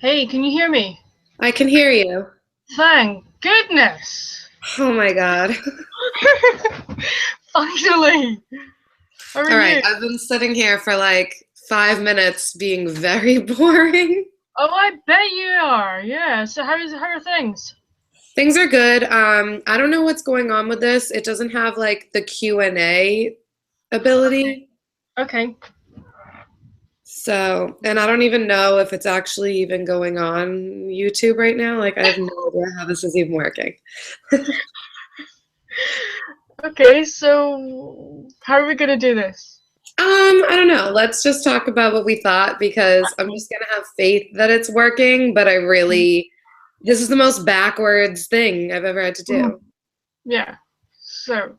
Hey, can you hear me? I can hear you. Thank goodness. Oh my God. Finally. How are All right, you? I've been sitting here for like 5 minutes being very boring. Oh, I bet you are. Yeah. So how are things? Things are good. I don't know what's going on with this. It doesn't have like the Q&A ability. Okay. So, and I don't even know if it's actually even going on YouTube right now. Like I have no idea how this is even working. Okay, so how are we gonna do this? I don't know. Let's just talk about what we thought because I'm just gonna have faith that it's working, but this is the most backwards thing I've ever had to Mhm. do. Yeah. So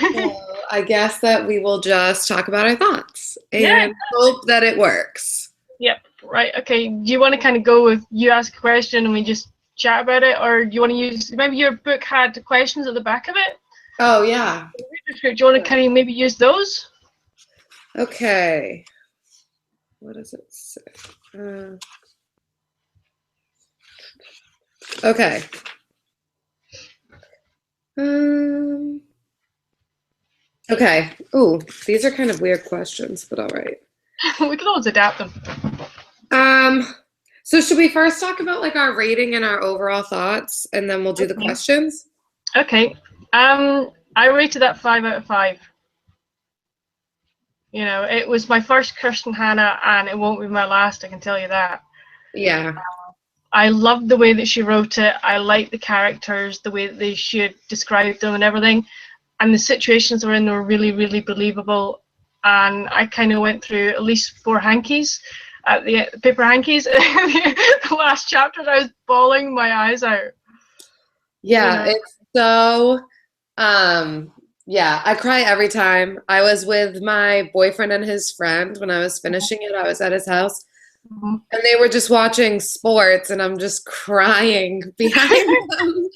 So I guess that we will just talk about our thoughts yeah. and hope that it works. Yep. Right. Okay. Do you want to kind of go with you ask a question and we just chat about it, or do you want to use maybe your book had questions at the back of it? Oh yeah. Do you want to kind of maybe use those? Okay. What does it say? Uh, okay. Um, okay. Ooh, these are kind of weird questions, but all right. We can always adapt them. Um, so should we first talk about like our rating and our overall thoughts, and then we'll do the Okay. questions? Okay. I rated that 5 out of 5. You know, it was my first Kristin Hannah, and it won't be my last. I can tell you that. Yeah. I loved the way that she wrote it. I liked the characters, the way that she had described them and everything, and the situations were in were really, really believable. And I kind of went through at least 4 hankies at the paper hankies. The last chapter, I was bawling my eyes out. You Yeah, know. it's so yeah, I cry every time. I was with my boyfriend and his friend when I was finishing it. I was at his house Mhm. and they were just watching sports and I'm just crying behind them.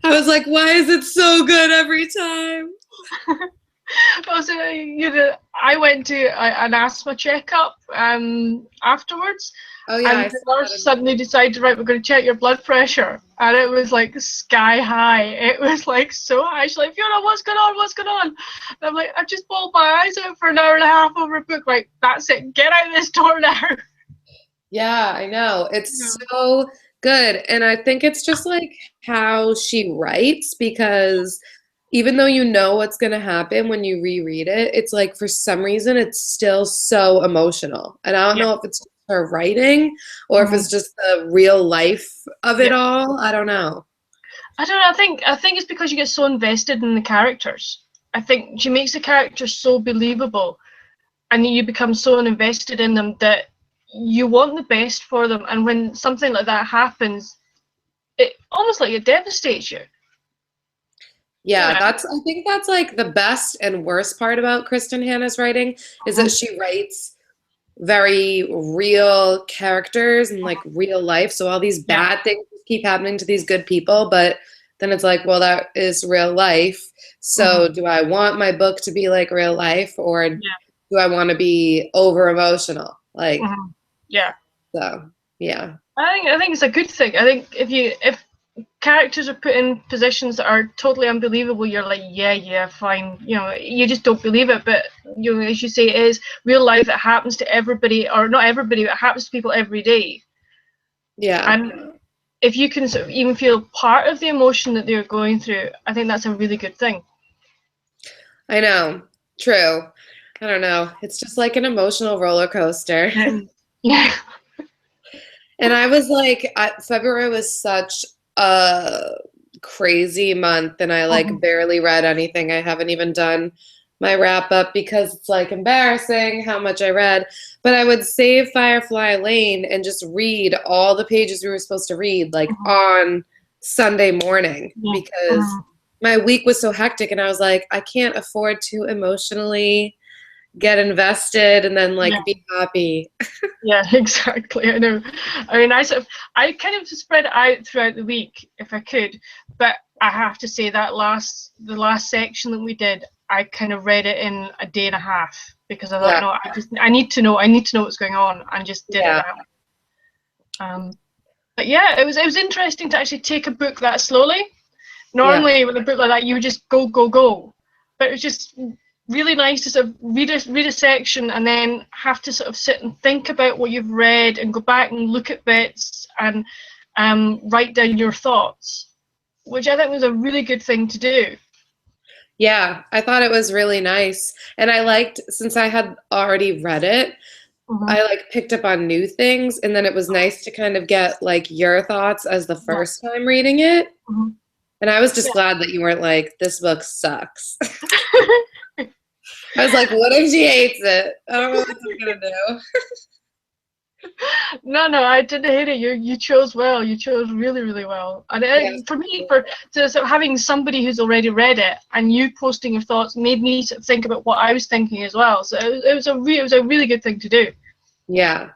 I was like, why is it so good every time? Also, I went to an asthma checkup afterwards, Oh yeah, and I the saw that nurse in suddenly decided, right, we're going to check your blood pressure, and it was like sky high. It was like so high. She's like, Fiona, what's going on? What's going on? And I'm like, I've just bawled my eyes out for an hour and a half over a book. Like, that's it. Get out of this door now. Yeah, I know. Yeah. It's so good. And I think it's just like how she writes because even though you know what's going to happen when you reread it, it's like for some reason it's still so emotional. And I don't Yeah. know if it's her writing or if Mhm. it's just the real life of it Yeah. all. I don't know. I don't know. I think it's because you get so invested in the characters. I think she makes the characters so believable, and you become so invested in them that you want the best for them. And when something like that happens, it almost like it devastates you. You Yeah, know. I think that's like the best and worst part about Kristen Hanna's writing is that Mhm. she writes very real characters and like real life. So all these Yeah. bad things keep happening to these good people, but then it's like, well, that is real life. Hmm. So do I want my book to be like real life or Yeah. do I want to be over emotional? Like, Hmm. Yeah. so yeah. I think it's a good thing. I think if characters are put in positions that are totally unbelievable, you're like, yeah, yeah, fine. You know, you just don't believe it. But you know, as you say, it is real life. It happens to everybody, or not everybody, but it happens to people every day. Yeah. And if you can sort of even feel part of the emotion that they're going through, I think that's a really good thing. I know. True. I don't know. It's just like an emotional roller coaster. Yeah. And I was like, February was such a crazy month, and I like Mhm. barely read anything. I haven't even done my wrap up because it's like embarrassing how much I read. But I would save Firefly Lane and just read all the pages we were supposed to read like Mhm. on Sunday morning Yeah. because Mhm. my week was so hectic, and I was like, I can't afford to emotionally get invested and then Yeah. like be happy. Yeah, exactly. I know. I mean, I kind of spread it out throughout the week if I could, but I have to say that the last section that we did, I kind of read it in a day and a half because I thought, no, I need to know what's going on, and just did it that. But yeah, it was interesting to actually take a book that slowly. Normally with a book like that, you would just go, but it was just really nice to sort of read a section and then have to sort of sit and think about what you've read and go back and look at bits and write down your thoughts, which I think was a really good thing to do. Yeah, I thought it was really nice. And I liked, since I had already read it, I like picked up on new things, and then it was nice to kind of get like your thoughts as the first time reading it. And I was just glad that you weren't like, this book sucks. I was like, what if she hates it? I don't know what I'm gonna do. No, I didn't hate it. You chose well. You chose really, really well. And for me, sort of having somebody who's already read it and you posting your thoughts made me sort of think about what I was thinking as well. So it was a really good thing to do. Yeah,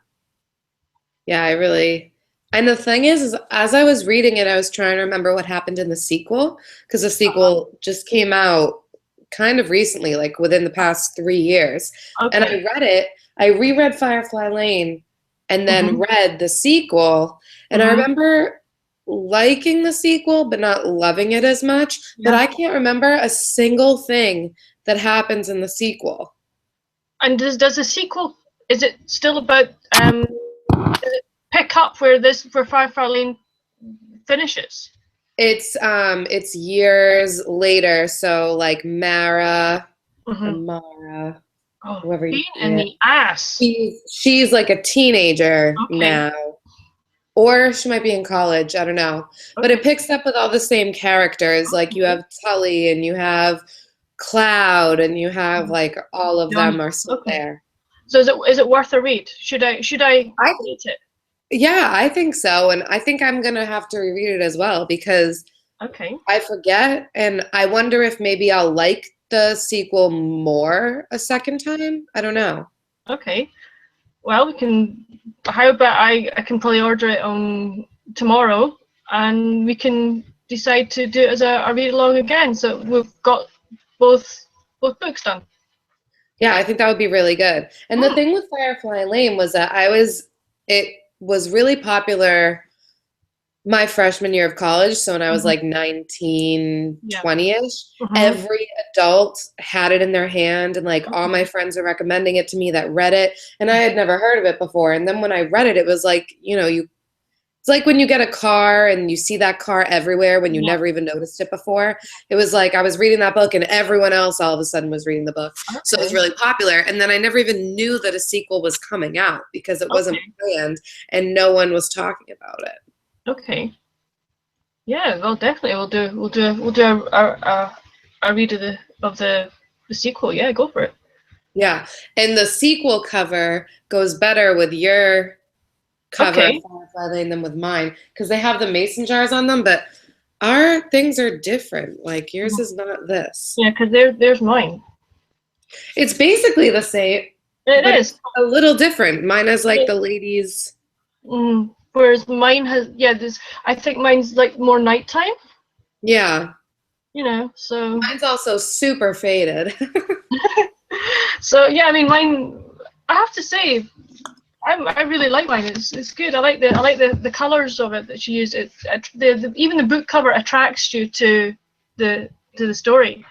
I really. And the thing is as I was reading it, I was trying to remember what happened in the sequel, because the sequel just came out kind of recently, like within the past 3 years. And I read it. I reread Firefly Lane and then read the sequel. And I remember liking the sequel, but not loving it as much. But I can't remember a single thing that happens in the sequel. And does the sequel, is it still about, does it pick up where Firefly Lane finishes? It's years later, so like Mara, Amara, whoever you in the ass. She's like a teenager now. Or she might be in college, I don't know. But it picks up with all the same characters. Like you have Tully and you have Cloud and you have like all of them are still there. So is it worth a read? Should I read it? Yeah, I think so. And I think I'm gonna have to reread it as well, because I forget, and I wonder if maybe I'll like the sequel more a second time. I don't know. Okay. Well, how about I can probably order it on tomorrow, and we can decide to do it as a read along again. So we've got both books done. Yeah, I think that would be really good. And the thing with Firefly Lane was that it was really popular my freshman year of college. So when I was like 19, 20-ish, every adult had it in their hand, and like all my friends were recommending it to me that read it, and I had never heard of it before. And then when I read it, it was like, it's like when you get a car and you see that car everywhere when you never even noticed it before. It was like I was reading that book and everyone else all of a sudden was reading the book. So it was really popular. And then I never even knew that a sequel was coming out because it wasn't planned and no one was talking about it. Okay. Yeah, well, definitely we'll do a read of the sequel. Yeah, go for it. Yeah, and the sequel cover goes better with your cover of Firefly Lane than with mine, because they have the mason jars on them, but our things are different. Like yours is not this. Yeah, because there's mine. It's basically the same. It is a little different. Mine is like the ladies. Whereas mine has, I think mine's like more nighttime. Yeah. So. Mine's also super faded. So yeah, I mean, mine. I have to say, I really like mine. It's good. I like the colors of it that she used. Even the book cover attracts you to the story.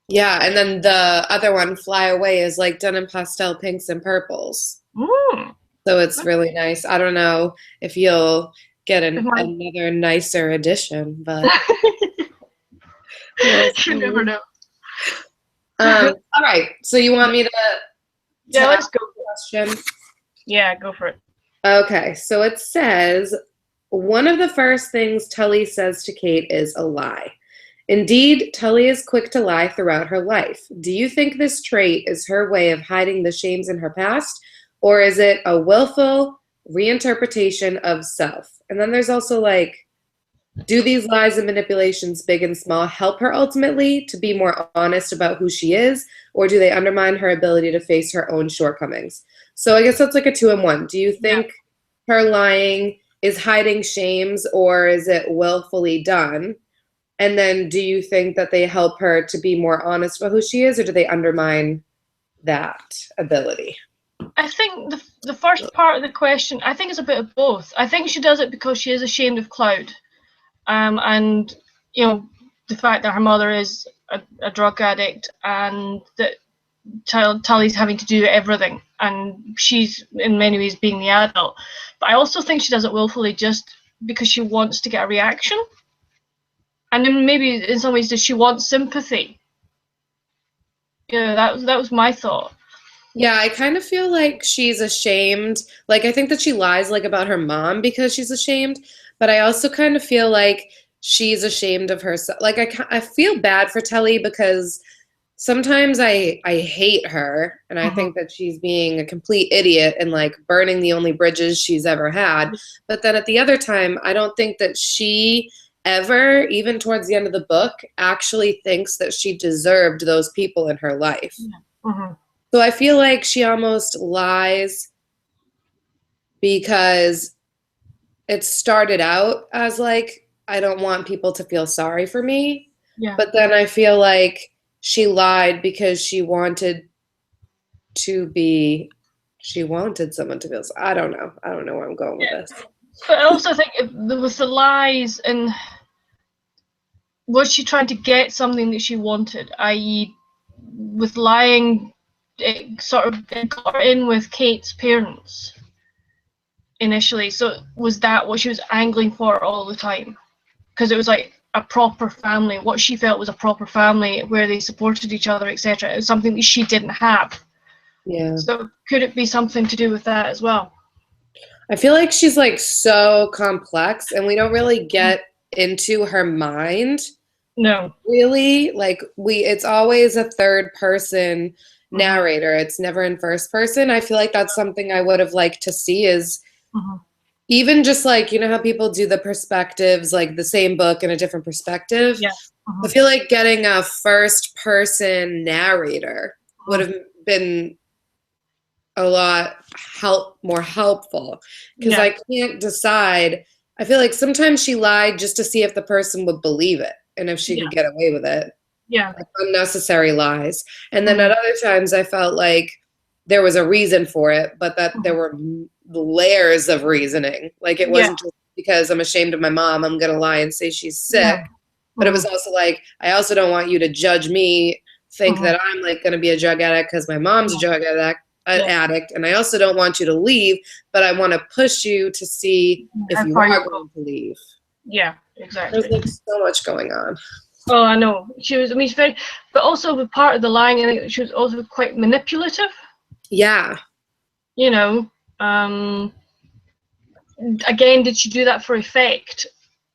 Yeah, and then the other one, Fly Away, is like done in pastel pinks and purples. So it's really nice. I don't know if you'll get another nicer edition, but you never know. All right. So you want me to? Yeah, let's go. Question? Yeah, go for it. Okay. So it says, one of the first things Tully says to Kate is a lie. Indeed, Tully is quick to lie throughout her life. Do you think this trait is her way of hiding the shames in her past, or is it a willful reinterpretation of self? And then there's also like, do these lies and manipulations, big and small, help her ultimately to be more honest about who she is, or do they undermine her ability to face her own shortcomings? So I guess that's like a 2-in-1. Do you think her lying is hiding shames, or is it willfully done? And then do you think that they help her to be more honest about who she is, or do they undermine that ability? I think the first part of the question, I think it's a bit of both. I think she does it because she is ashamed of Cloud, and the fact that her mother is a drug addict, and that Tully's having to do everything, and she's in many ways being the adult. But I also think she does it willfully, just because she wants to get a reaction, and then maybe in some ways does she want sympathy? That was my thought. Yeah, I kind of feel like she's ashamed. Like, I think that she lies like about her mom because she's ashamed, but I also kind of feel like she's ashamed of herself. Like, I feel bad for Telly because sometimes I hate her, and I think that she's being a complete idiot and like burning the only bridges she's ever had. But then at the other time, I don't think that she ever, even towards the end of the book, actually thinks that she deserved those people in her life. So I feel like she almost lies because it started out as like, I don't want people to feel sorry for me. Yeah. But then I feel like she lied because she wanted someone to feel sorry. I don't know where I'm going with this. But I also think there was the lies, and was she trying to get something that she wanted, i.e. with lying, it got her in with Kate's parents initially. So was that what she was angling for all the time? Because it was like a proper family, what she felt was a proper family where they supported each other, etc. It was something that she didn't have. Yeah. So could it be something to do with that as well? I feel like she's like so complex, and we don't really get into her mind. No. Really? Like it's always a third person narrator. It's never in first person. I feel like that's something I would have liked to see is even just like, you know how people do the perspectives, like the same book in a different perspective? Yeah. I feel like getting a first person narrator would have been a lot more helpful, because I can't decide. I feel like sometimes she lied just to see if the person would believe it and if she could get away with it. Yeah. Like unnecessary lies. And then at other times I felt like there was a reason for it, but that there were layers of reasoning. Like it wasn't just because I'm ashamed of my mom, I'm going to lie and say she's sick. But it was also like, I also don't want you to judge me, think that I'm like going to be a drug addict because my mom's a drug addict, and I also don't want you to leave, but I want to push you to see if you are going to leave. Yeah, exactly. There's like so much going on. Oh, I know. She was, I mean, she's very, but also with part of the lying, I think she was also quite manipulative. Yeah. You know, again, did she do that for effect?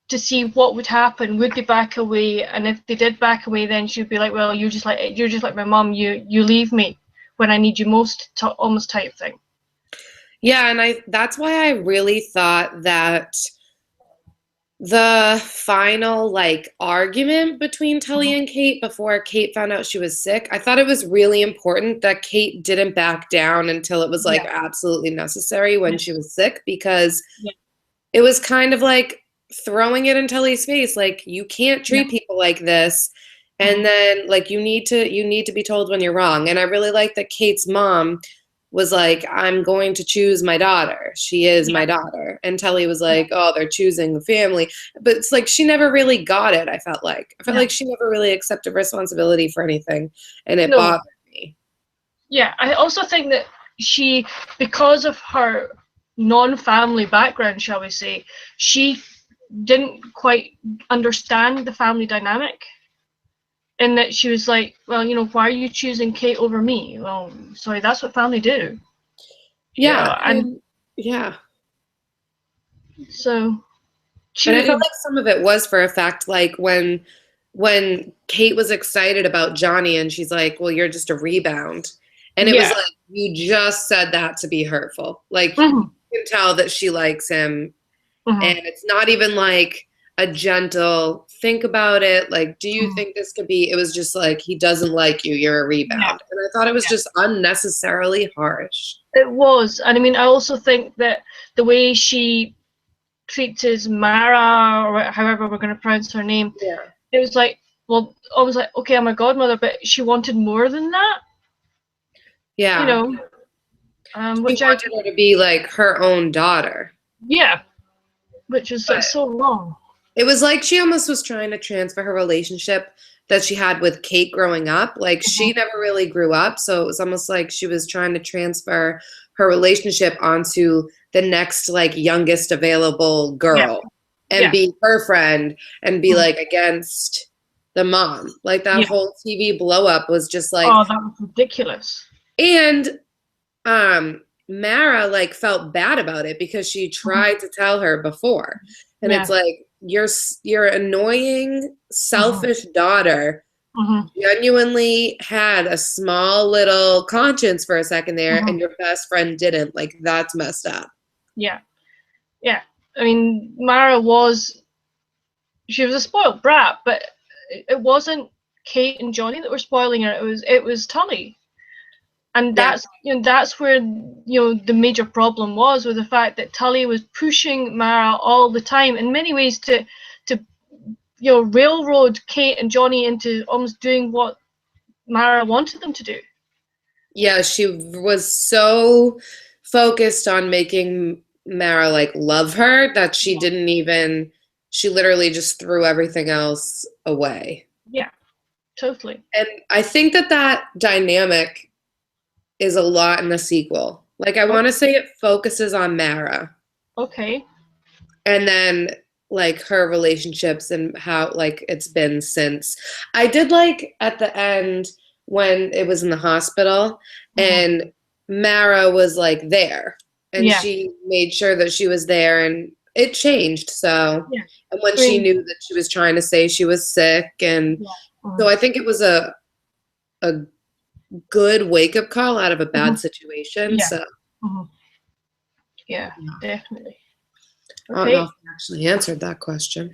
To see what would happen? Would they back away? And if they did back away, then she'd be like, "Well, you're just like my mom. You leave me when I need you most," almost type thing. Yeah, and that's why I really thought that the final like argument between Tully and Kate before Kate found out she was sick, I thought it was really important that Kate didn't back down until it was like absolutely necessary when she was sick, because it was kind of like throwing it in Tully's face, like, you can't treat people like this, and then like you need to be told when you're wrong. And I really like that Kate's mom was like, I'm going to choose my daughter. She is my daughter. And Tully was like, oh, they're choosing the family. But it's like she never really got it, I felt like. I felt like she never really accepted responsibility for anything, and it bothered me. Yeah, I also think that she, because of her non-family background, shall we say, she didn't quite understand the family dynamic. And that she was like, well, why are you choosing Kate over me? Well, sorry, that's what family do. Yeah, so but I felt like some of it was for a fact, like when Kate was excited about Johnny and she's like, well, you're just a rebound. And it was like, you just said that to be hurtful. Like, you can tell that she likes him. And it's not even like a gentle, think about it, like, do you think this could be, it was just like, he doesn't like you, you're a rebound. And I thought it was just unnecessarily harsh. It was. And I mean, I also think that the way she treats his Mara, or however we're going to pronounce her name, it was like, well, I was like, okay, I'm a godmother, but she wanted more than that, Yeah. you know. She Which wanted her to be like her own daughter. yeah, which is like so wrong. It was like she almost was trying to transfer her relationship that she had with Kate growing up. Like she never really grew up, so it was almost like she was trying to transfer her relationship onto the next like youngest available girl and be her friend and be like against the mom. Like that whole TV blow up was just like, oh, that was ridiculous. And Mara like felt bad about it because she tried to tell her before. And it's like your annoying, selfish daughter genuinely had a small little conscience for a second there, and your best friend didn't. Like, that's messed up. Yeah. Yeah. I mean, Mara she was a spoiled brat, but it wasn't Kate and Johnny that were spoiling her. It was Tully. And that's that's where the major problem was, with the fact that Tully was pushing Mara all the time in many ways to railroad Kate and Johnny into almost doing what Mara wanted them to do. Yeah, she was so focused on making Mara like love her that she didn't even, she literally just threw everything else away. Yeah, totally. And I think that dynamic is a lot in the sequel. Like, I want to say it focuses on Mara. Okay. And then like her relationships and how like it's been since. I did like at the end when it was in the hospital and Mara was like there and she made sure that she was there, and it changed. So and when she knew that she was trying to say she was sick, and so I think it was a good wake-up call out of a bad situation. So yeah, definitely. I don't know if I actually answered that question.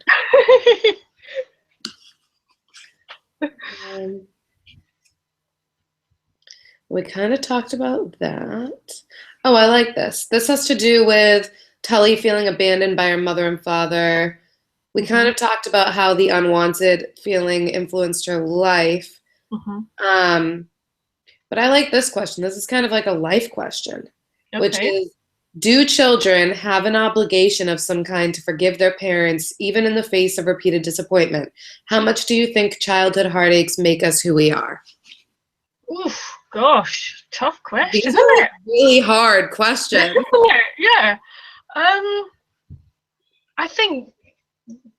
We kind of talked about that. Oh, I like this. This has to do with Tully feeling abandoned by her mother and father. We kind of talked about how the unwanted feeling influenced her life. But I like this question. This is kind of like a life question, which is, do children have an obligation of some kind to forgive their parents, even in the face of repeated disappointment? How much do you think childhood heartaches make us who we are? Oof, gosh, tough question. These are like really hard questions. Yeah. I think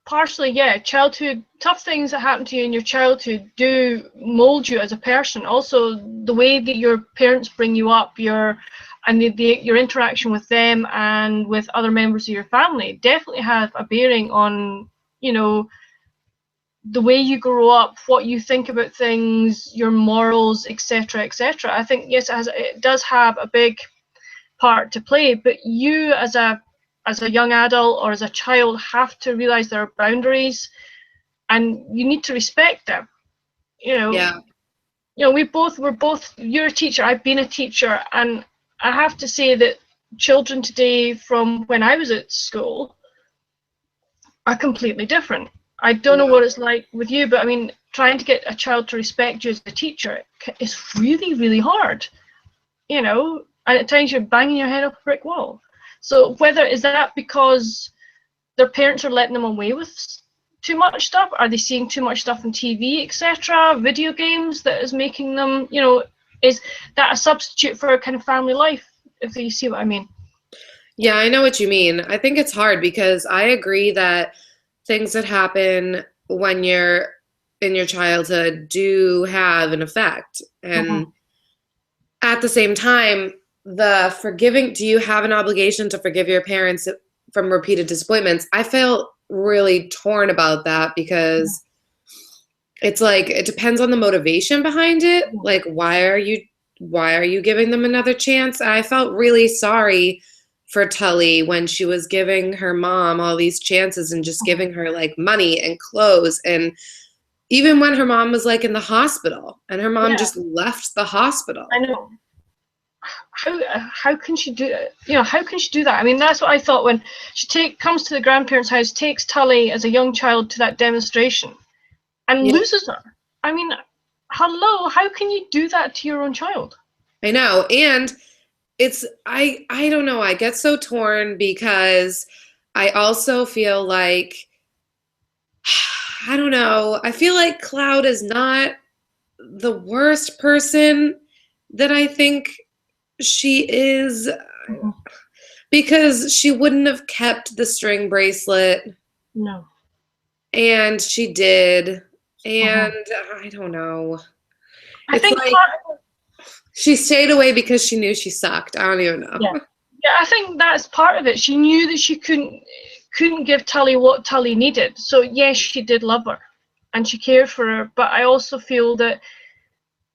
partially, childhood, tough things that happen to you in your childhood do mold you as a person. Also, the way that your parents bring you up, your interaction with them and with other members of your family definitely have a bearing on, the way you grow up, what you think about things, your morals, etc., etc. I think yes, it does have a big part to play, but you as a young adult or as a child have to realize there are boundaries, and you need to respect them. We're both. You're a teacher. I've been a teacher, and I have to say that children today, from when I was at school, are completely different. I don't know what it's like with you, but I mean, trying to get a child to respect you as a teacher is really, really hard. And at times you're banging your head up a brick wall. So whether is that because their parents are letting them away with too much stuff, are they seeing too much stuff on TV, etc., video games that is making them, is that a substitute for a kind of family life, if you see what I mean? Yeah, I know what you mean. I think it's hard because I agree that things that happen when you're in your childhood do have an effect. And at the same time, the forgiving, do you have an obligation to forgive your parents from repeated disappointments? I felt really torn about that because it's like, it depends on the motivation behind it. Like, why are you giving them another chance? I felt really sorry for Tully when she was giving her mom all these chances and just giving her like money and clothes. And even when her mom was like in the hospital and her mom just left the hospital. I know. How can she do it? How can she do that? I mean, that's what I thought when she comes to the grandparents' house, takes Tully as a young child to that demonstration. and Yeah. loses her. I mean, hello, how can you do that to your own child? I know. And it's I don't know. I get so torn because I also feel like I don't know. I feel like Cloud is not the worst person that I think she is, Mhm. because she wouldn't have kept the string bracelet, No. and she did. Mhm. And I don't know. I It's think like part of she stayed away because she knew she sucked. I don't even yeah. know. Yeah, I think that's part of it. She knew that she couldn't give Tully what Tully needed. So yes, she did love her and she cared for her, but I also feel that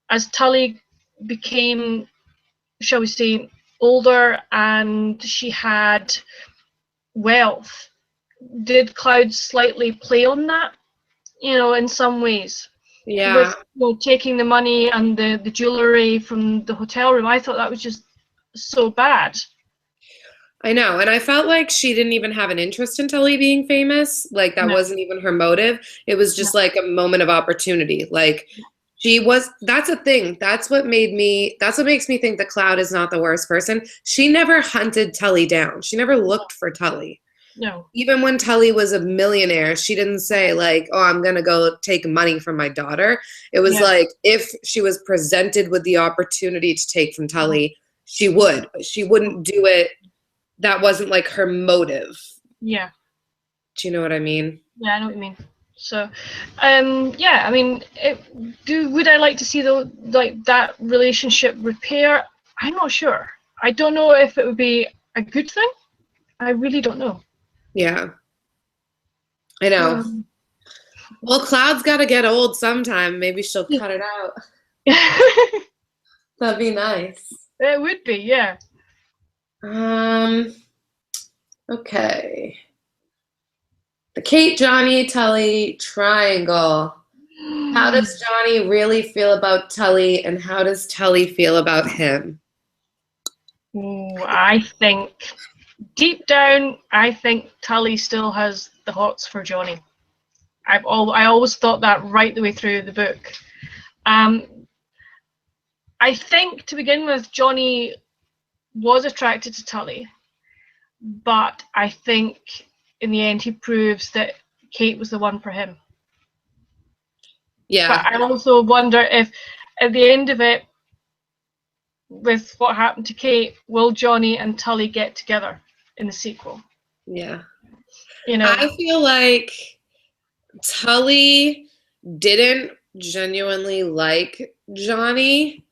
as Tully became, shall we say, older and she had wealth, did Cloud slightly play on that, in some ways? Yeah, With taking the money and the jewellery from the hotel room. I thought that was just so bad. I know. And I felt like she didn't even have an interest in Tully being famous. Like that No, wasn't even her motive. It was no, just like a moment of opportunity. Like that's a thing. That's what makes me think that Cloud is not the worst person. She never hunted Tully down. She never looked for Tully. no. Even when Tully was a millionaire, she didn't say like, "Oh, I'm going to go take money from my daughter." It was Yeah, like if she was presented with the opportunity to take from Tully, she would. But she wouldn't do it. That wasn't like her motive. yeah, Do you know what I mean? yeah. I know what you mean. So, yeah. I mean, would I like to see that relationship repair? I'm not sure. I don't know if it would be a good thing. I really don't know. Yeah, I know. Um, Well, Cloud's got to get old sometime. Maybe she'll cut it out. it That'd be nice. would be, yeah. Um, okay. The Kate, Johnny, Tully triangle. How does Johnny really feel about Tully, and how does Tully feel about him? Ooh, I think deep down, I think Tully still has the hots for Johnny. I always thought that right the way through the book. Um, I think to begin with, Johnny was attracted to Tully, but I think in the end he proves that Kate was the one for him. Yeah, But I also wonder if at the end of it, with what happened to Kate, will Johnny and Tully get together in the sequel? yeah. You know, I feel like Tully didn't genuinely like Johnny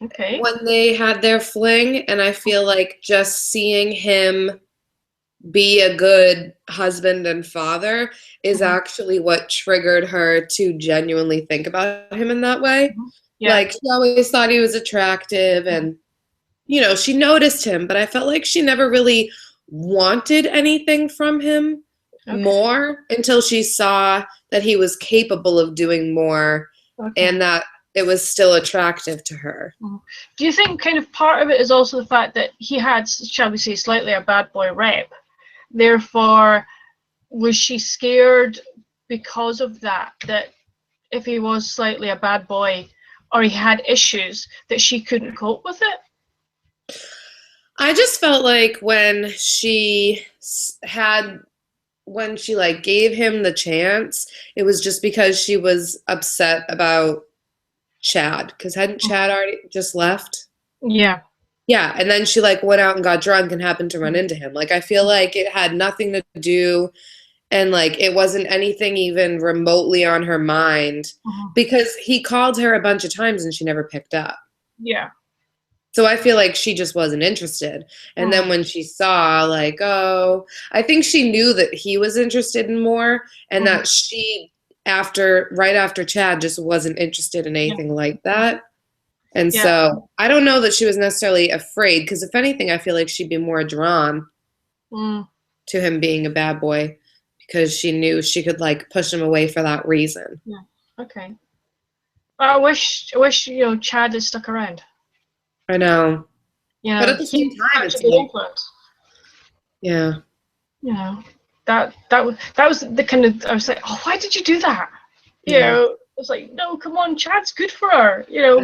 okay. when they had their fling, and I feel like just seeing him be a good husband and father is Mhm. actually what triggered her to genuinely think about him in that way. Yeah. Like, she always thought he was attractive, and she noticed him, but I felt like she never really wanted anything from him Okay. more until she saw that he was capable of doing more, Okay. and that it was still attractive to her. Do you think kind of part of it is also the fact that he had, shall we say, slightly a bad boy rep? Therefore, was she scared because of that, that if he was slightly a bad boy or he had issues, that she couldn't cope with it? I just felt like when she like gave him the chance, it was just because she was upset about Chad, because hadn't Chad already just left? Yeah. Yeah, and then she like went out and got drunk and happened to run into him. Like, I feel like it had nothing to do, and like it wasn't anything even remotely on her mind, because he called her a bunch of times and she never picked up. Yeah. So I feel like she just wasn't interested. And then when she saw, like, oh, I think she knew that he was interested in more, and that she, right after Chad, just wasn't interested in Yeah. anything like that. And Yeah. so I don't know that she was necessarily afraid, because if anything, I feel like she'd be more drawn Mm. to him being a bad boy, because she knew she could like push him away for that reason. Yeah. Okay. I wish Chad had stuck around. I know. You But know, at the same he's time, such a it's good like, influence. yeah. You know, that was the kind of, I was like, oh, why did you do that? You know, it's like, no, come on, Chad's good for her. You know,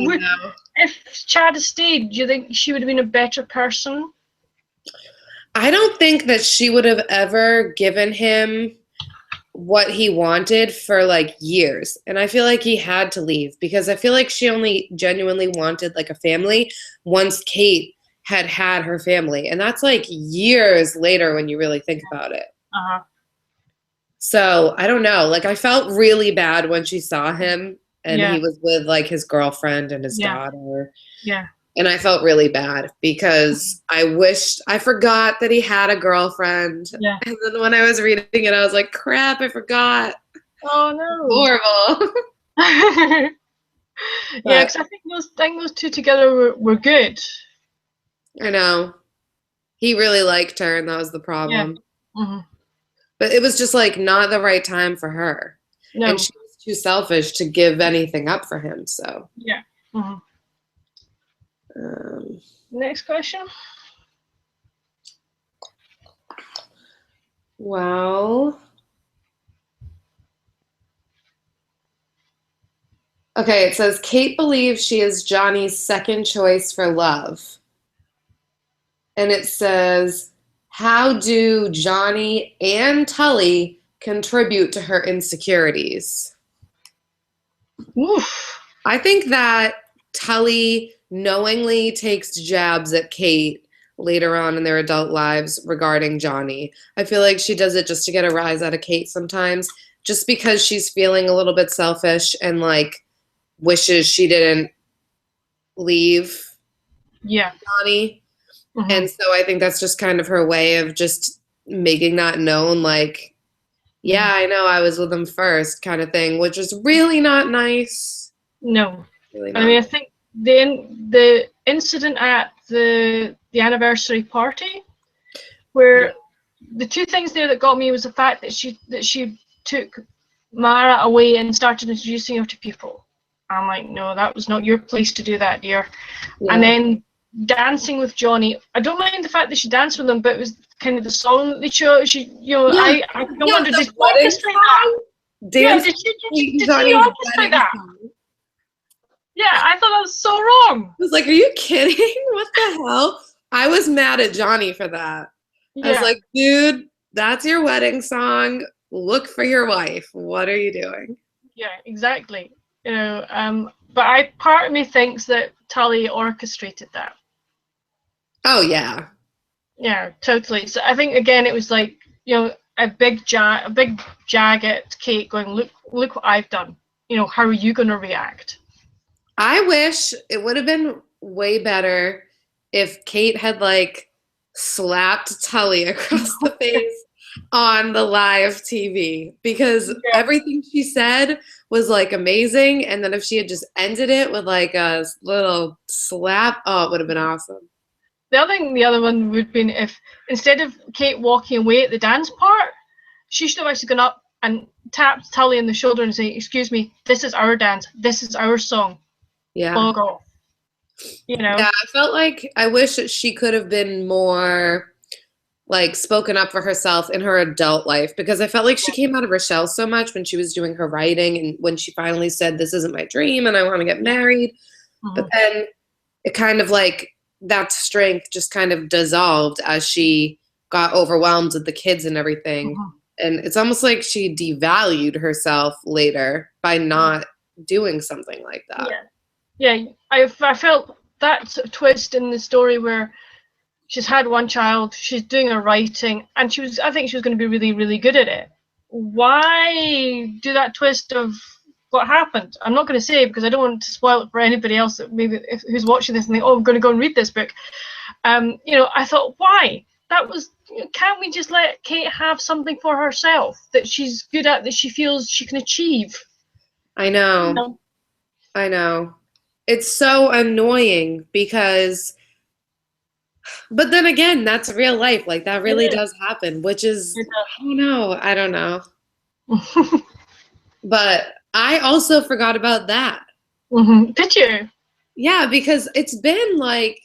if Chad had stayed, do you think she would have been a better person? I don't think that she would have ever given him what he wanted for like years. And I feel like he had to leave because I feel like she only genuinely wanted like a family once Kate had had her family. And that's like years later when you really think about it. Uh-huh. So I don't know. Like I felt really bad when she saw him and he was with like his girlfriend and his daughter. Yeah. And I felt really bad because I forgot that he had a girlfriend. Yeah. And then when I was reading it, I was like, crap, I forgot. Oh no. Horrible. Yeah, because I think those two together were good. I know. He really liked her, and that was the problem. Yeah. Mm-hmm. But it was just like not the right time for her. No. And she was too selfish to give anything up for him. So yeah. Mm-hmm. Next question. Well, okay, it says Kate believes she is Johnny's second choice for love. And it says, how do Johnny and Tully contribute to her insecurities? Oof. I think that Tully knowingly takes jabs at Kate later on in their adult lives regarding Johnny. I feel like she does it just to get a rise out of Kate sometimes, just because she's feeling a little bit selfish and like wishes she didn't leave Johnny. Mm-hmm. And so I think that's just kind of her way of just making that known, like, yeah, I know I was with him first kind of thing, which is really not nice. No. Really not. I mean, I think the incident at the anniversary party, where the two things there that got me was the fact that she took Mara away and started introducing her to people. I'm like, no, that was not your place to do that, dear. Yeah. And then dancing with Johnny. I don't mind the fact that she danced with him, but it was kind of the song that they chose. I wondered, did she orchestrate that? Yeah, did she orchestrate that? Yeah, I thought that was so wrong. I was like, are you kidding? What the hell? I was mad at Johnny for that. I was like, dude, that's your wedding song. Look for your wife. What are you doing? Yeah, exactly. You know, but part of me thinks that Tully orchestrated that. Oh yeah. Yeah, totally. So I think again it was like, you know, a big jag at Kate going, look what I've done. You know, how are you going to react? I wish it would have been way better if Kate had like slapped Tully across the face on the live TV, because everything she said was like amazing, and then if she had just ended it with like a little slap, oh, it would have been awesome. The other one would have been if instead of Kate walking away at the dance part, she should have actually gone up and tapped Tully on the shoulder and say, "Excuse me, this is our dance. This is our song." Yeah. Log off. You know. Yeah, I felt like I wish that she could have been more like spoken up for herself in her adult life, because I felt like she came out of her shell so much when she was doing her writing and when she finally said, this isn't my dream and I want to get married. Mm-hmm. But then it kind of like that strength just kind of dissolved as she got overwhelmed with the kids and everything. Mm-hmm. And it's almost like she devalued herself later by not doing something like that. Yeah, I felt that twist in the story where she's had one child, she's doing her writing, and I think she was going to be really, really good at it. Why do that twist of what happened? I'm not going to say because I don't want to spoil it for anybody else that maybe who's watching this and think, oh, I'm going to go and read this book. You know, I thought, why? That was, can't we just let Kate have something for herself that she's good at, that she feels she can achieve? I know. You know? I know. It's so annoying because, but then again, that's real life. Like that really does happen, which is, I don't know. But I also forgot about that. Mm-hmm. Did you? Yeah, because it's been like,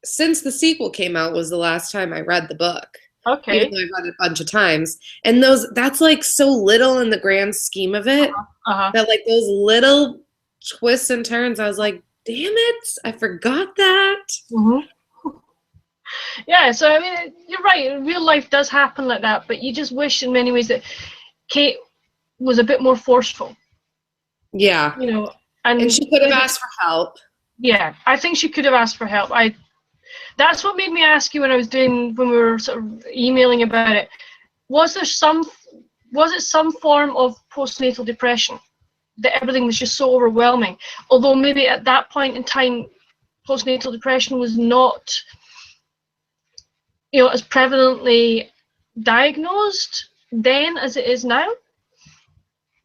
since the sequel came out was the last time I read the book. even Okay. though I've read it a bunch of times. And that's like so little in the grand scheme of it, Uh-huh. that like those little twists and turns, I was like, damn it, I forgot that. Hmm. Yeah, so I mean, you're right. Real life does happen like that, but you just wish in many ways that Kate was a bit more forceful, Yeah. you know, And and she could have maybe, asked for help. yeah, I think she could have asked for help. That's what made me ask you when we were sort of emailing about it. Was there some, was it some form of postnatal depression, that everything was just so overwhelming? Although maybe at that point in time, postnatal depression was not, as prevalently diagnosed then as it is now.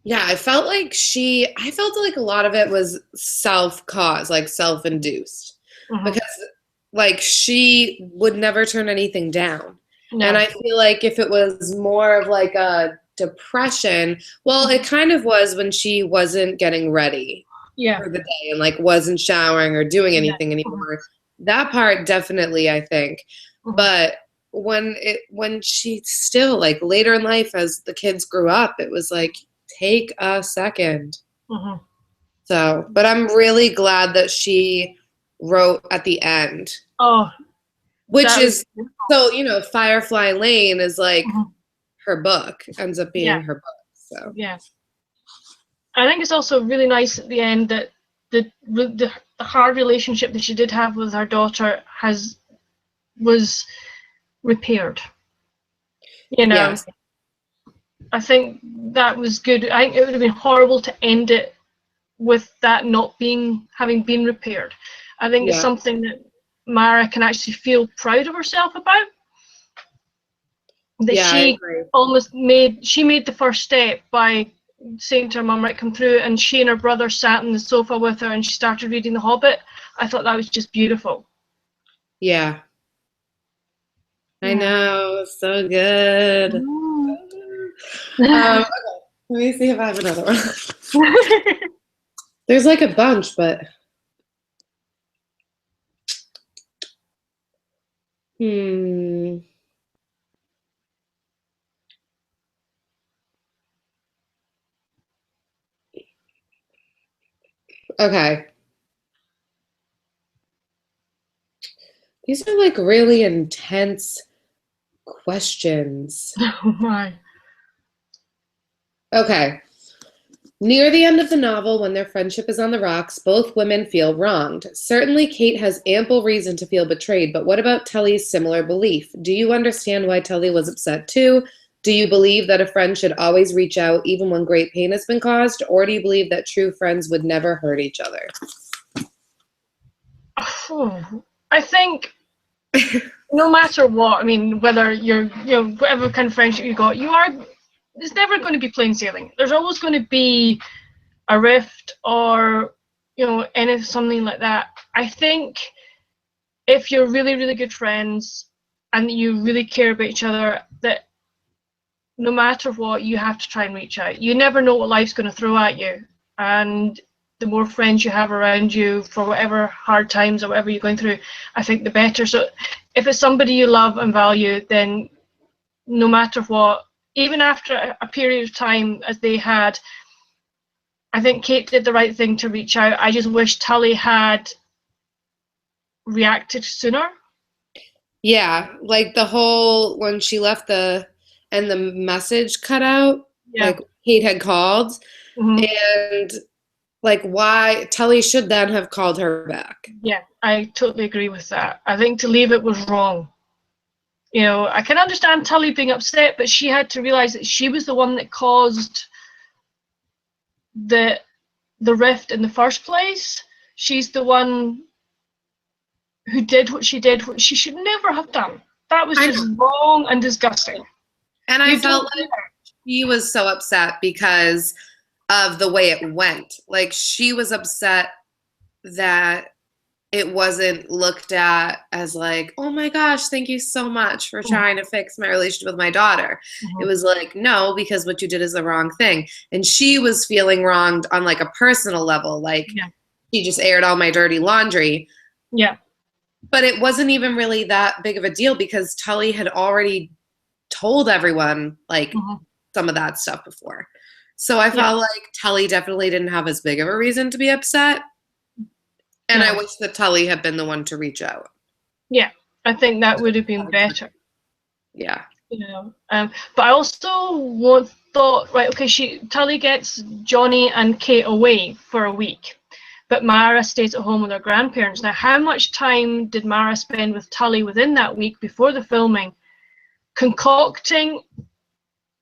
Yeah, I felt like a lot of it was self-caused, like self-induced. Hmm. Because like she would never turn anything down. And No. I feel like if it was more of like a depression, well, it kind of was when she wasn't getting ready Yeah. for the day and like wasn't showering or doing Yeah. anything Hmm. anymore. That part definitely, I think. Hmm. But when she still like later in life as the kids grew up, it was like take a second. Hmm. So, but I'm really glad that she wrote at the end, Oh, which that was. is so, Firefly Lane is like Mhm. her book, ends up Yeah. being her book. So, Yeah. I think it's also really nice at the end that the hard relationship that she did have with her daughter was repaired. You know, yes. I think that was good. I think it would have been horrible to end it with that not having been repaired. I think it's Yeah. something that Mara can actually feel proud of herself about. That Yeah, I agree. she made the first step by saying to her mum, right, come through, and she and her brother sat on the sofa with her and she started reading The Hobbit. I thought that was just beautiful. Yeah. I Yeah. know. So good. Mm. Okay. Let me see if I have another one. There's like a bunch, but hmm. Okay. These are like really intense questions. Oh my. Okay. Near the end of the novel, when their friendship is on the rocks, both women feel wronged. Certainly, Kate has ample reason to feel betrayed, but what about Tully's similar belief? Do you understand why Tully was upset too? Do you believe that a friend should always reach out even when great pain has been caused? Or do you believe that true friends would never hurt each other? Oh, I think no matter what, I mean, whether whatever kind of friendship you got, it's never going to be plain sailing. There's always going to be a rift or, something like that. I think if you're really, really good friends and you really care about each other, that no matter what, you have to try and reach out. You never know what life's going to throw at you. And the more friends you have around you for whatever hard times or whatever you're going through, I think the better. So if it's somebody you love and value, then no matter what, even after a period of time as they had, I think Kate did the right thing to reach out. I just wish Tully had reacted sooner. Yeah, like the whole when she left and the message cut out, Yeah. like Kate had called, Hmm. and like why Tully should then have called her back. Yeah, I totally agree with that. I think to leave it was wrong. I can understand Tully being upset, but she had to realize that she was the one that caused the the rift in the first place. She's the one who did what she did, what she should never have done. That was I just know. wrong and disgusting. And I You felt don't do like that. she was so upset because of the way it went. Like she was upset that it wasn't looked at as like, oh my gosh, thank you so much for trying to fix my relationship with my daughter. It Mhm. was like, no, because what you did is the wrong thing. And she was feeling wronged on like a personal level, like Yeah, he just aired all my dirty laundry. yeah, But it wasn't even really that big of a deal because Tully had already told everyone like some of that stuff before. So I felt like Tully definitely didn't have as big of a reason to be upset. And I wish that Tully had been the one to reach out. Yeah, I think that would have been better. Yeah. You know, but I also thought, right, okay, Tully gets Johnny and Kate away for a week, but Mara stays at home with her grandparents. Now, how much time did Mara spend with Tully within that week before the filming, concocting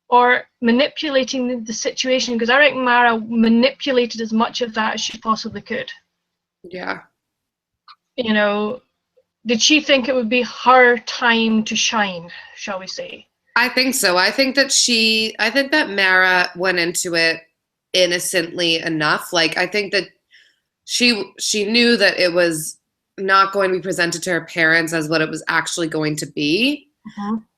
or manipulating the situation? Because I reckon Mara manipulated as much of that as she possibly could. Yeah. You know, did she think it would be her time to shine, shall we say? I think so. I think that Mara went into it innocently enough. Like, I think that she knew that it was not going to be presented to her parents as what it was actually going to be.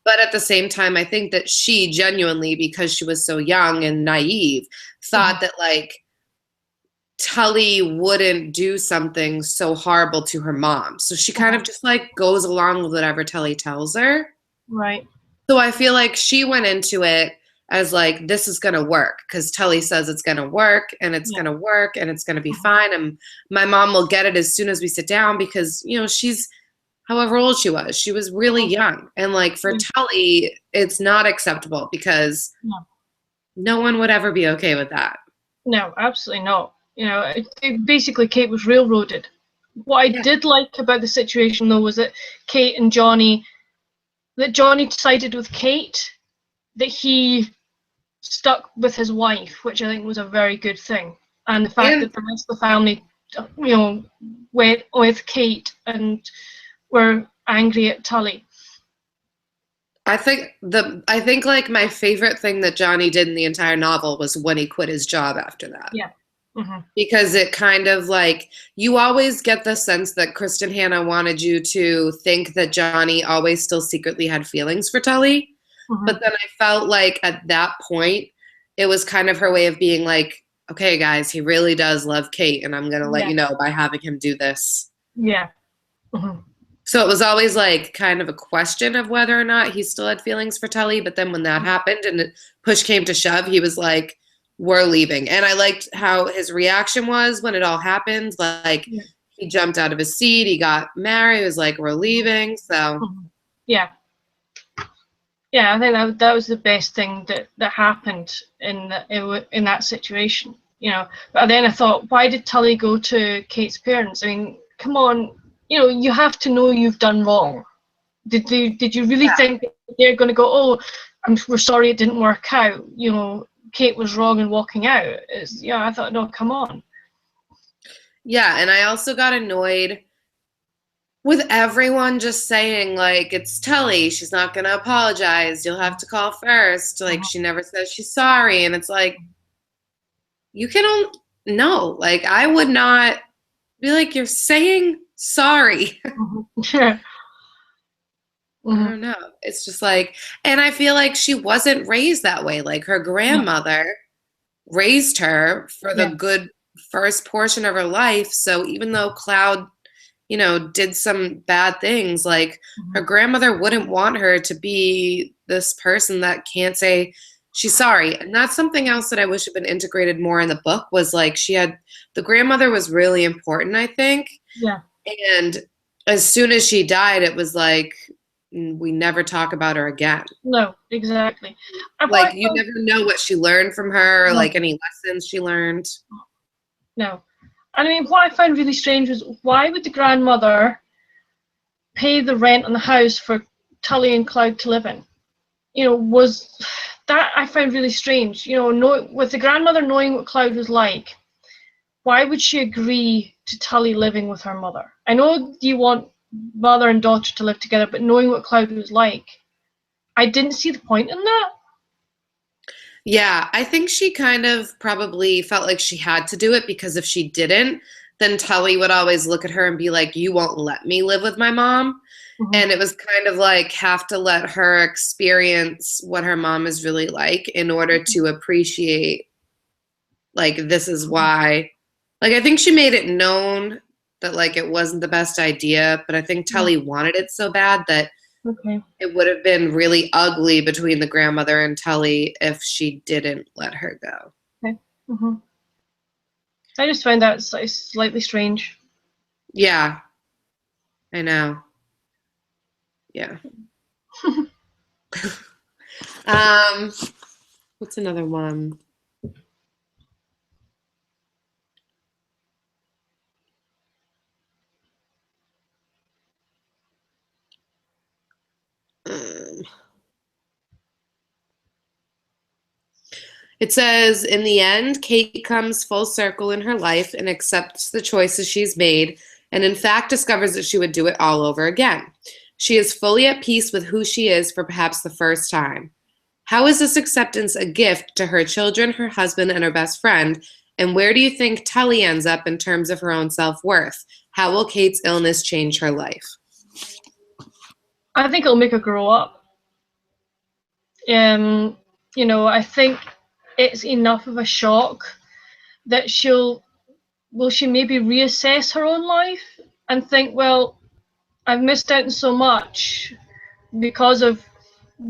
But at the same time, I think that she genuinely, because she was so young and naive, thought that like Tully wouldn't do something so horrible to her mom. So she kind of just like goes along with whatever Tully tells her. Right. So I feel like she went into it as like, this is going to work because Tully says it's going to work and it's going to work and it's going to be fine. And my mom will get it as soon as we sit down because, you know, she's however old she was really young. And like for Tully, it's not acceptable because no one would ever be okay with that. No, absolutely not. You know, basically Kate was railroaded. What I did like about the situation, though, was that Johnny decided with Kate that he stuck with his wife, which I think was a very good thing. And the fact that the rest of the family, you know, went with Kate and were angry at Tully. I think like my favorite thing that Johnny did in the entire novel was when he quit his job after that. Yeah. Because it kind of like, you always get the sense that Kristin Hannah wanted you to think that Johnny always still secretly had feelings for Tully. But then I felt like at that point, it was kind of her way of being like, okay, guys, he really does love Kate, and I'm going to let you know by having him do this. Yeah. So it was always like kind of a question of whether or not he still had feelings for Tully. But then when that happened and push came to shove, he was like, we're leaving. And I liked how his reaction was when it all happened. Like he jumped out of his seat, he got married, he was like, we're leaving. So yeah, I think that was the best thing that happened in that situation. You know, but then I thought, why did Tully go to Kate's parents? I mean, come on, you know, you have to know you've done wrong. Did you really think that they're going to go, oh, we're sorry it didn't work out? You know, Kate was wrong in walking out. I thought, no, come on. Yeah, and I also got annoyed with everyone just saying, like, it's Tully, she's not going to apologize, you'll have to call first. Like, she never says she's sorry. And it's like, you can no, like, I would not be like, you're saying sorry. Sure. I don't know. It's just like, and I feel like she wasn't raised that way. Like her grandmother raised her for the good first portion of her life. So even though Cloud, you know, did some bad things, like her grandmother wouldn't want her to be this person that can't say she's sorry. And that's something else that I wish had been integrated more in the book, was like the grandmother was really important, I think. Yeah. And as soon as she died, it was like, we never talk about her again. No, exactly. Like, you never know what she learned from her, like any lessons she learned. No. And I mean, what I found really strange was, why would the grandmother pay the rent on the house for Tully and Cloud to live in? You know, was that I found really strange. You know, with the grandmother knowing what Cloud was like, why would she agree to Tully living with her mother? I know you want mother and daughter to live together, but knowing what Cloud was like, I didn't see the point in that. Yeah, I think she kind of probably felt like she had to do it, because if she didn't, then Tully would always look at her and be like, you won't let me live with my mom. And it was kind of like, have to let her experience what her mom is really like in order to appreciate, like, this is why. Like, I think she made it known that, like, it wasn't the best idea, but I think Tully wanted it so bad that Okay. It would have been really ugly between the grandmother and Tully if she didn't let her go. Okay. Mm-hmm. I just find that slightly strange. Yeah, I know. Yeah. What's another one? It says, in the end, Kate comes full circle in her life and accepts the choices she's made, and in fact discovers that she would do it all over again. She is fully at peace with who she is for perhaps the first time. How is this acceptance a gift to her children, her husband, and her best friend? And where do you think Tully ends up in terms of her own self-worth? How will Kate's illness change her life? I think it'll make her grow up. I think it's enough of a shock that she maybe reassess her own life and think, well, I've missed out on so much because of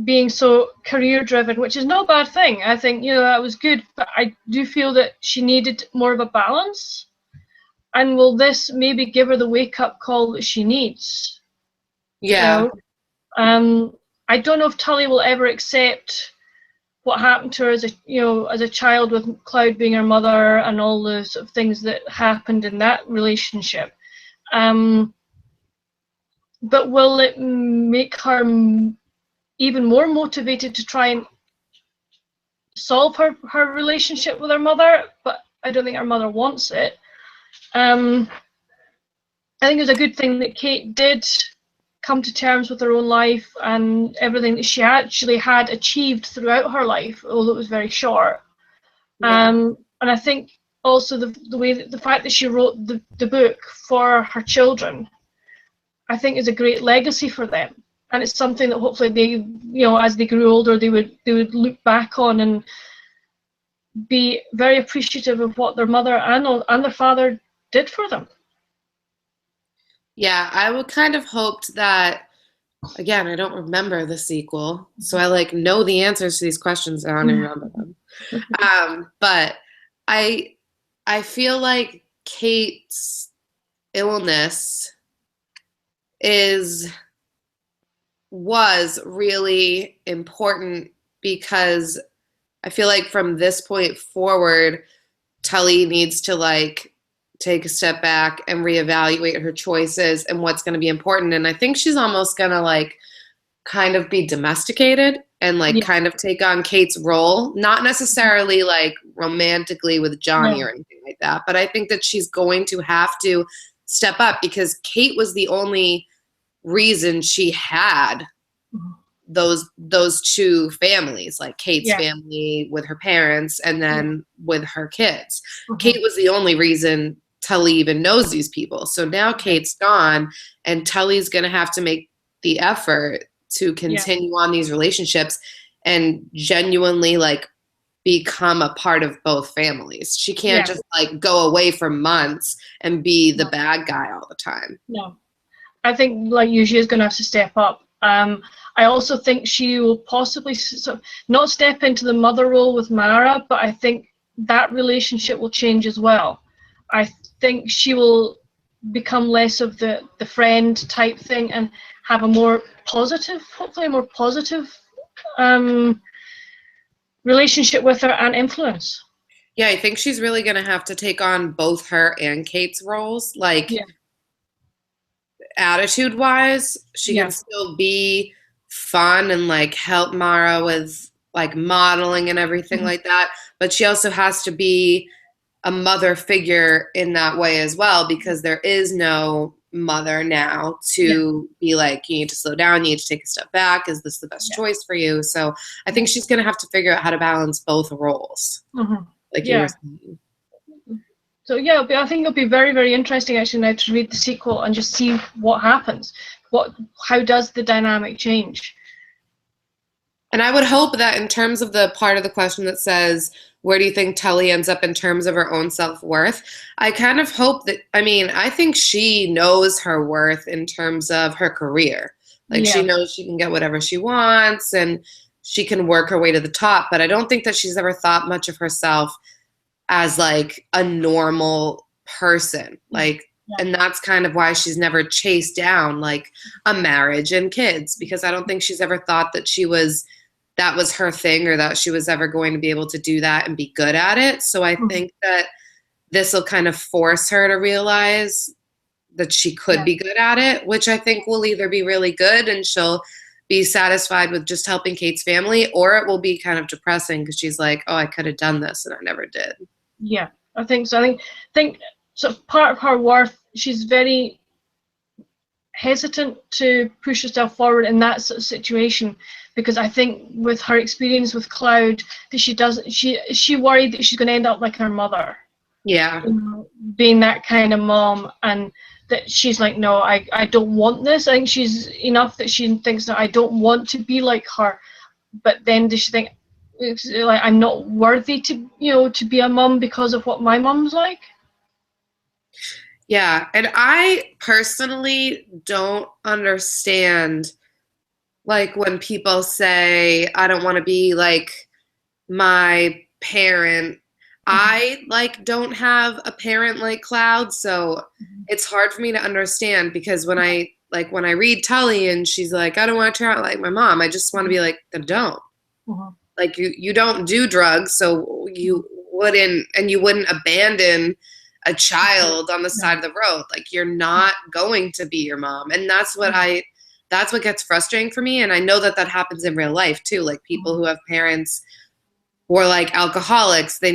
being so career driven, which is no bad thing. I think, that was good, but I do feel that she needed more of a balance. And will this maybe give her the wake up call that she needs? Yeah. I don't know if Tully will ever accept what happened to her as a child, with Cloud being her mother and all the sort of things that happened in that relationship. But will it make her even more motivated to try and solve her relationship with her mother? But I don't think her mother wants it. I think it was a good thing that Kate did come to terms with her own life and everything that she actually had achieved throughout her life, although it was very short. Yeah. And I think also the fact that she wrote the book for her children, I think, is a great legacy for them. And it's something that hopefully they, as they grew older, they would look back on and be very appreciative of what their mother and their father did for them. Yeah, I would kind of hoped that, again, I don't remember the sequel, so I know the answers to these questions. I don't even remember them. But I feel like Kate's illness was really important, because I feel like from this point forward, Tully needs to take a step back and reevaluate her choices and what's going to be important. And I think she's almost going to kind of be domesticated and kind of take on Kate's role, not necessarily romantically with Johnny or anything like that, but I think that she's going to have to step up, because Kate was the only reason she had those two families, Kate's family with her parents and then with her kids. Kate was the only reason Tully even knows these people. So now Kate's gone, and Tully's going to have to make the effort to continue on these relationships and genuinely become a part of both families. She can't just go away for months and be the bad guy all the time. No, I think she is going to have to step up. I also think she will possibly not step into the mother role with Mara, but I think that relationship will change as well. I think she will become less of the friend type thing and have a more positive, hopefully a more positive relationship with her and influence. Yeah, I think she's really going to have to take on both her and Kate's roles. Attitude-wise, she can still be fun and help Mara with modeling and everything like that, but she also has to be a mother figure in that way as well, because there is no mother now to be you need to slow down, you need to take a step back, is this the best choice for you? So I think she's going to have to figure out how to balance both roles, you were saying. So I think it'll be very, very interesting actually now to read the sequel and just see what happens. How does the dynamic change? And I would hope that in terms of the part of the question that says, where do you think Tully ends up in terms of her own self-worth? I kind of hope that, I think she knows her worth in terms of her career. Like she knows she can get whatever she wants and she can work her way to the top. But I don't think that she's ever thought much of herself as like a normal person. Like, and that's kind of why she's never chased down like a marriage and kids, because I don't think she's ever thought that that was her thing, or that she was ever going to be able to do that and be good at it. So I think that this will kind of force her to realize that she could be good at it, which I think will either be really good and she'll be satisfied with just helping Kate's family, or it will be kind of depressing because she's like, oh, I could have done this and I never did. Yeah, I think so. I think sort of part of her worth, she's very hesitant to push herself forward in that sort of situation, because I think with her experience with Cloud, that she worried that she's going to end up like her mother. Yeah. You know, being that kind of mom, and that she's like, no, I don't want this. I think she's enough that she thinks that I don't want to be like her. But then does she think, like, I'm not worthy to, to be a mom because of what my mom's like? Yeah, and I personally don't understand, like, when people say, I don't want to be like my parent. I like don't have a parent like Cloud, so it's hard for me to understand, because when I read Tully and she's like, I don't want to turn out like my mom, I just want to be like, then don't. Like you don't do drugs, so you wouldn't abandon a child on the side of the road. Like, you're not going to be your mom. And that's what gets frustrating for me. And I know that happens in real life too. Like, people who have parents who are like alcoholics, they'll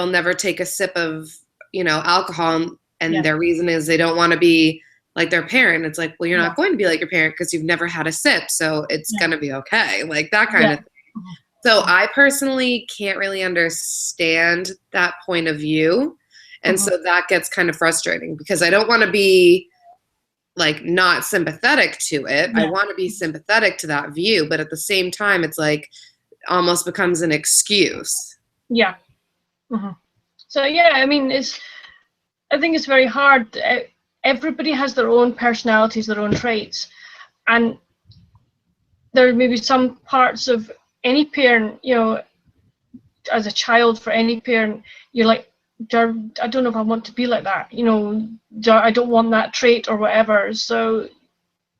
never take a sip of, alcohol. And their reason is they don't want to be like their parent. It's like, well, you're not going to be like your parent because you've never had a sip. So it's going to be okay. Like, that kind of thing. So I personally can't really understand that point of view. And so that gets kind of frustrating, because I don't want to be like not sympathetic to it. I want to be sympathetic to that view, but at the same time, it's like almost becomes an excuse. Yeah. So yeah, I mean, I think it's very hard. Everybody has their own personalities, their own traits, and there may be some parts of any parent, as a child, for any parent, you're like, I don't know if I want to be like that, I don't want that trait or whatever. So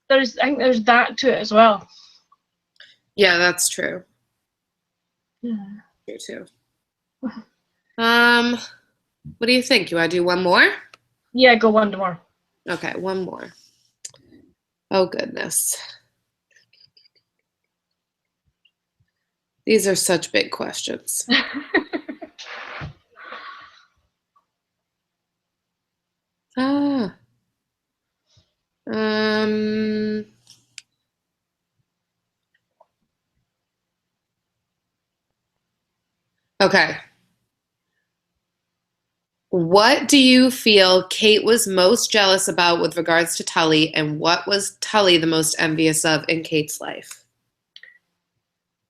I think there's that to it as well. Yeah, that's true. Yeah. True too. What do you think? You want to do one more? Yeah, go one more. Okay, one more. Oh goodness. These are such big questions. Okay. What do you feel Kate was most jealous about with regards to Tully, and what was Tully the most envious of in Kate's life?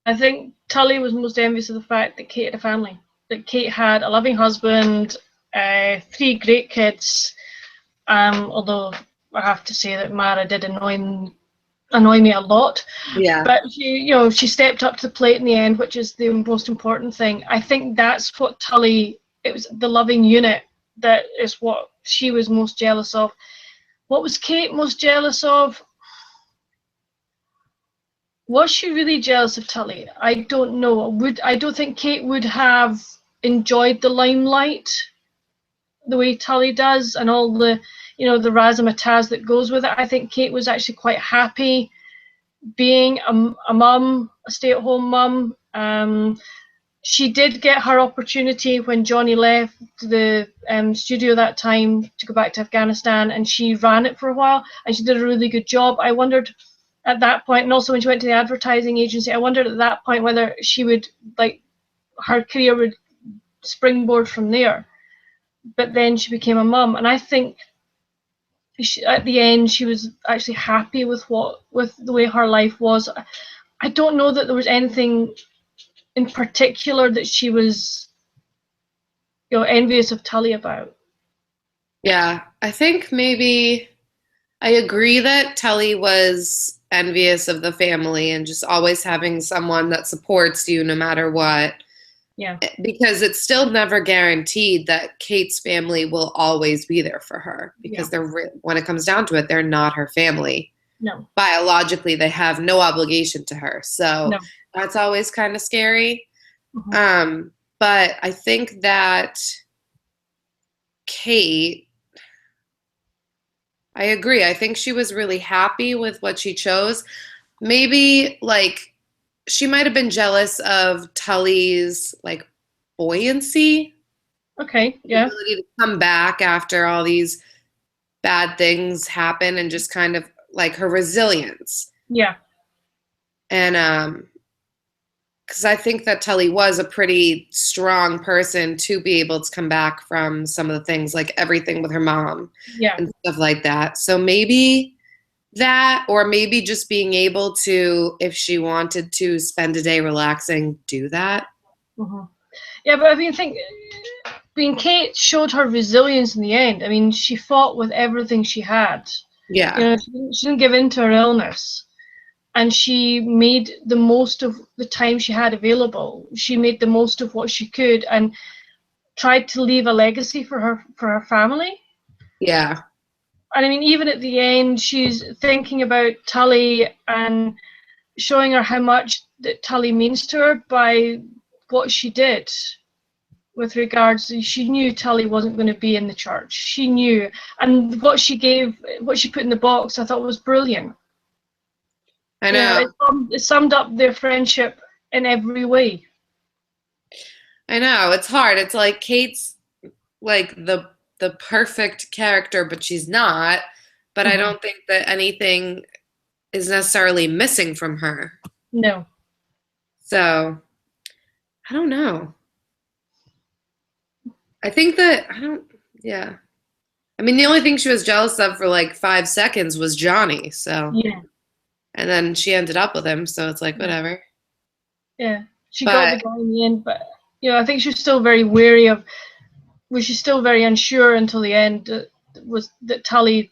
I think Tully was most envious of the fact that Kate had a family, that Kate had a loving husband, 3 great kids, although I have to say that Mara did annoy me a lot. Yeah. But she stepped up to the plate in the end, which is the most important thing. I think that's what Tully, it was the loving unit that is what she was most jealous of. What was Kate most jealous of? Was she really jealous of Tully? I don't know. I don't think Kate would have enjoyed the limelight the way Tully does, and all the the razzmatazz that goes with it. I think Kate was actually quite happy being a mum, a stay-at-home mum. She did get her opportunity when Johnny left the studio that time to go back to Afghanistan, and she ran it for a while, and she did a really good job. I wondered at that point, and also when she went to the advertising agency, I wondered at that point whether she would, like, her career would springboard from there. But then she became a mum, and I think at the end she was actually happy with the way her life was. I don't know that there was anything in particular that she was envious of Tully about. Yeah, I think maybe I agree that Tully was envious of the family and just always having someone that supports you no matter what. Yeah. Because it's still never guaranteed that Kate's family will always be there for her, because when it comes down to it, they're not her family. No. Biologically, they have no obligation to her. So that's always kind of scary. Mm-hmm. But I think that Kate, I agree. I think she was really happy with what she chose. Maybe like she might have been jealous of Tully's like buoyancy. Okay. The Yeah. ability to come back after all these bad things happen, and just kind of like her resilience. Yeah. And because I think that Tully was a pretty strong person to be able to come back from some of the things, like everything with her mom and stuff like that. So maybe that, or maybe just being able to, if she wanted to spend a day relaxing, do that. Mm-hmm. Yeah, but I mean, Kate showed her resilience in the end. I mean, she fought with everything she had. Yeah. You know, she didn't give in to her illness. And she made the most of the time she had available. She made the most of what she could and tried to leave a legacy for her family. Yeah. And I mean, even at the end, she's thinking about Tully and showing her how much that Tully means to her by what she did with regards to, she knew Tully wasn't going to be in the church. She knew. And what she put in the box, I thought was brilliant. I know. It summed up their friendship in every way. I know. It's hard. It's like Kate's like the perfect character, but she's not. But I don't think that anything is necessarily missing from her. No. So, I don't know. I think that, yeah. I mean, the only thing she was jealous of for like 5 seconds was Johnny, so. Yeah. And then she ended up with him, so it's like, whatever. Yeah. She got the guy in the end, but, I think she's still very wary of, she's still very unsure until the end, was that Tully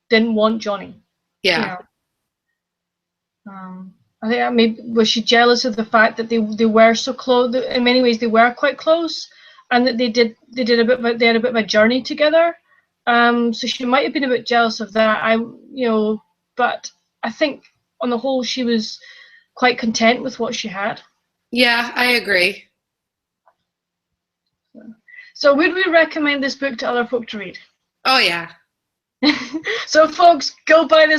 didn't want Johnny. Yeah. I think maybe was she jealous of the fact that they were so close? In many ways, they were quite close, and that they had a bit of a journey together. So she might have been a bit jealous of that. But I think on the whole, she was quite content with what she had. Yeah, I agree. So would we recommend this book to other folk to read? Oh, yeah. So folks, go buy this